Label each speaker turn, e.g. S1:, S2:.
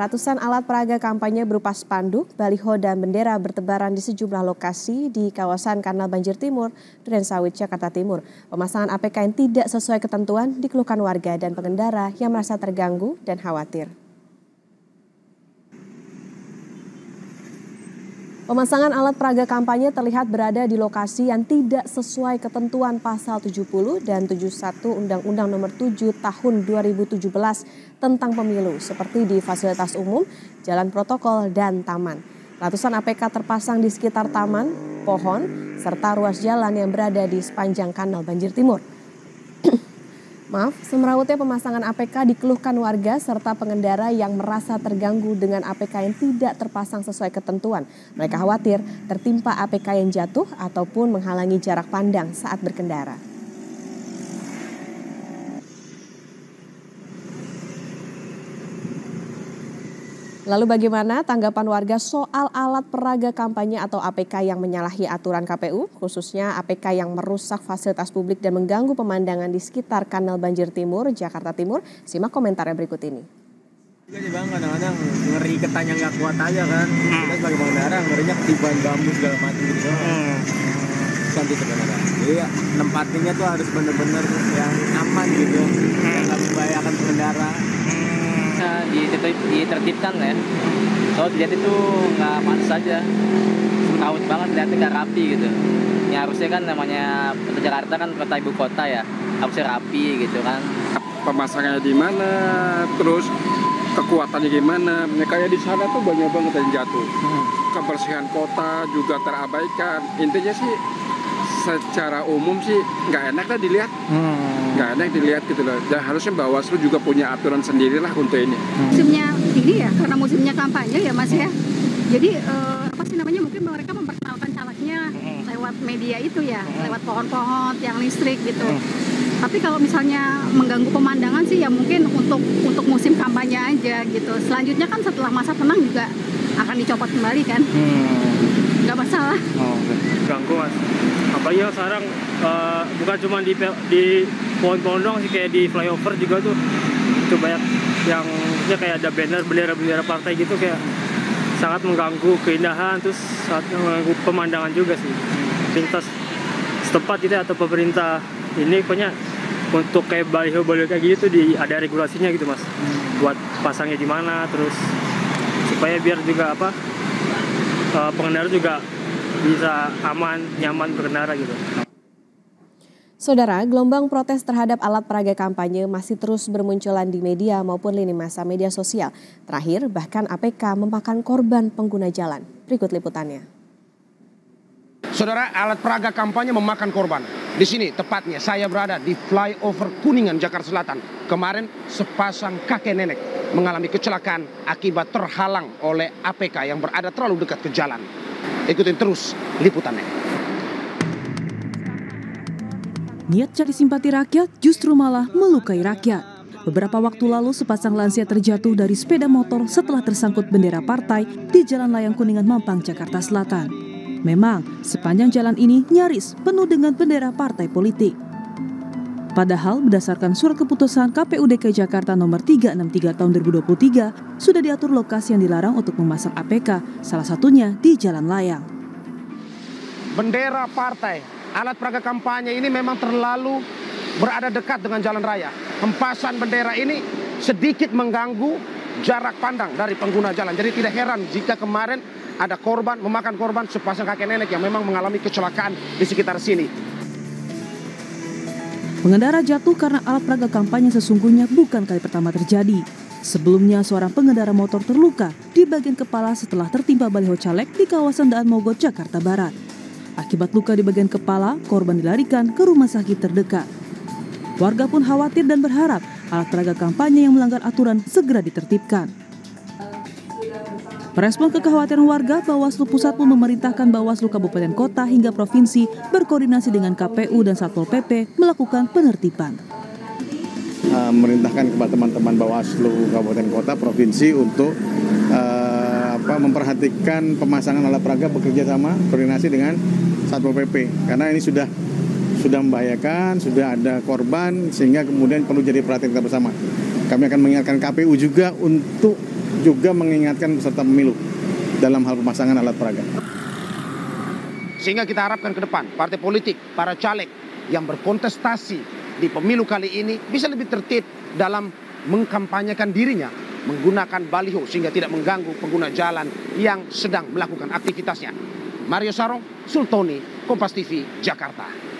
S1: Ratusan alat peraga kampanye berupa spanduk, baliho, dan bendera bertebaran di sejumlah lokasi di kawasan Kanal Banjir Timur, Durensawit, Jakarta Timur. Pemasangan APK yang tidak sesuai ketentuan dikeluhkan warga dan pengendara yang merasa terganggu dan khawatir. Pemasangan alat peraga kampanye terlihat berada di lokasi yang tidak sesuai ketentuan pasal 70 dan 71 Undang-Undang Nomor 7 Tahun 2017 tentang pemilu, seperti di fasilitas umum, jalan protokol, dan taman. Ratusan APK terpasang di sekitar taman, pohon, serta ruas jalan yang berada di sepanjang Kanal Banjir Timur. Semerautnya pemasangan APK dikeluhkan warga serta pengendara yang merasa terganggu dengan APK yang tidak terpasang sesuai ketentuan. Mereka khawatir tertimpa APK yang jatuh ataupun menghalangi jarak pandang saat berkendara. Lalu bagaimana tanggapan warga soal alat peraga kampanye atau APK yang menyalahi aturan KPU, khususnya APK yang merusak fasilitas publik dan mengganggu pemandangan di sekitar Kanal Banjir Timur, Jakarta Timur? Simak komentarnya berikut ini.
S2: Juga sih bang, kadang-kadang ngeri ketanya nggak kuat aja kan. Kita sebagai pengendara ngerinya ketiban bambu segala macam gitu. Cantik sebenarnya. Jadi nempatinnya tuh harus bener-bener yang aman gitu, yang nggak membahayakan pengendara.
S3: Ditertibkan ya. Soal dilihat itu nggak pantas saja, semrawut banget, lihatnya nggak rapi gitu. Ya harusnya kan namanya kota Jakarta kan kota ibu kota ya, harusnya rapi gitu kan.
S4: Pemasangannya di mana, terus kekuatannya gimana? Kayak di sana tuh banyak banget yang jatuh. Kebersihan kota juga terabaikan. Intinya sih secara umum sih nggak enak lah dilihat, nggak enak dilihat gitu loh. Dan harusnya Bawaslu juga punya aturan sendiri lah untuk ini.
S5: Musimnya ini ya, karena musimnya kampanye ya Mas ya. Jadi mungkin mereka memperkenalkan calegnya lewat media itu ya, lewat pohon-pohon, tiang listrik gitu. Tapi kalau misalnya mengganggu pemandangan sih ya mungkin untuk musim kampanye aja gitu. Selanjutnya kan setelah masa tenang juga akan dicopot kembali kan. Nggak masalah.
S6: Ganggu Mas. Apalagi sekarang bukan cuma di pohon-pohon doang sih, kayak di flyover juga tuh itu banyak yang ya kayak ada bendera partai gitu, kayak sangat mengganggu keindahan, terus sangat mengganggu pemandangan juga sih. Pintas setempat gitu atau pemerintah ini pokoknya untuk kayak baliho kayak gitu ada regulasinya gitu Mas. Buat pasangnya di mana, terus supaya biar juga pengendara juga bisa aman, nyaman berkendara gitu.
S1: Saudara, gelombang protes terhadap alat peraga kampanye masih terus bermunculan di media maupun lini masa media sosial. Terakhir, bahkan APK memakan korban pengguna jalan. Berikut liputannya.
S7: Saudara, alat peraga kampanye memakan korban. Di sini tepatnya saya berada di flyover Kuningan, Jakarta Selatan. Kemarin sepasang kakek nenek mengalami kecelakaan akibat terhalang oleh APK yang berada terlalu dekat ke jalan. Ikutin terus liputannya.
S8: Niat cari simpati rakyat justru malah melukai rakyat. Beberapa waktu lalu sepasang lansia terjatuh dari sepeda motor setelah tersangkut bendera partai di Jalan Layang Kuningan, Mampang, Jakarta Selatan. Memang sepanjang jalan ini nyaris penuh dengan bendera partai politik. Padahal berdasarkan surat keputusan KPU DKI Jakarta nomor 363 tahun 2023 sudah diatur lokasi yang dilarang untuk memasang APK, salah satunya di Jalan Layang.
S7: Bendera partai, alat peraga kampanye ini memang terlalu berada dekat dengan jalan raya. Hempasan bendera ini sedikit mengganggu jarak pandang dari pengguna jalan. Jadi tidak heran jika kemarin ada korban, memakan korban sepasang kakek nenek yang memang mengalami kecelakaan di sekitar sini.
S8: Pengendara jatuh karena alat peraga kampanye sesungguhnya bukan kali pertama terjadi. Sebelumnya seorang pengendara motor terluka di bagian kepala setelah tertimpa baliho caleg di kawasan Daan Mogot, Jakarta Barat. Akibat luka di bagian kepala, korban dilarikan ke rumah sakit terdekat. Warga pun khawatir dan berharap alat peraga kampanye yang melanggar aturan segera ditertibkan. Merespon kekhawatiran warga, Bawaslu Pusat pun memerintahkan Bawaslu Kabupaten Kota hingga Provinsi berkoordinasi dengan KPU dan Satpol PP melakukan penertiban.
S9: Merintahkan kepada teman-teman Bawaslu Kabupaten Kota, Provinsi untuk memperhatikan pemasangan alat peraga, bekerja sama koordinasi dengan Satpol PP karena ini sudah membahayakan, sudah ada korban sehingga kemudian perlu jadi perhatian kita bersama. Kami akan mengingatkan KPU juga untuk juga mengingatkan peserta pemilu dalam hal pemasangan alat peraga.
S7: Sehingga kita harapkan ke depan partai politik, para caleg yang berkontestasi di pemilu kali ini bisa lebih tertib dalam mengkampanyekan dirinya menggunakan baliho sehingga tidak mengganggu pengguna jalan yang sedang melakukan aktivitasnya. Mario Sarong, Sultoni, Kompas TV, Jakarta.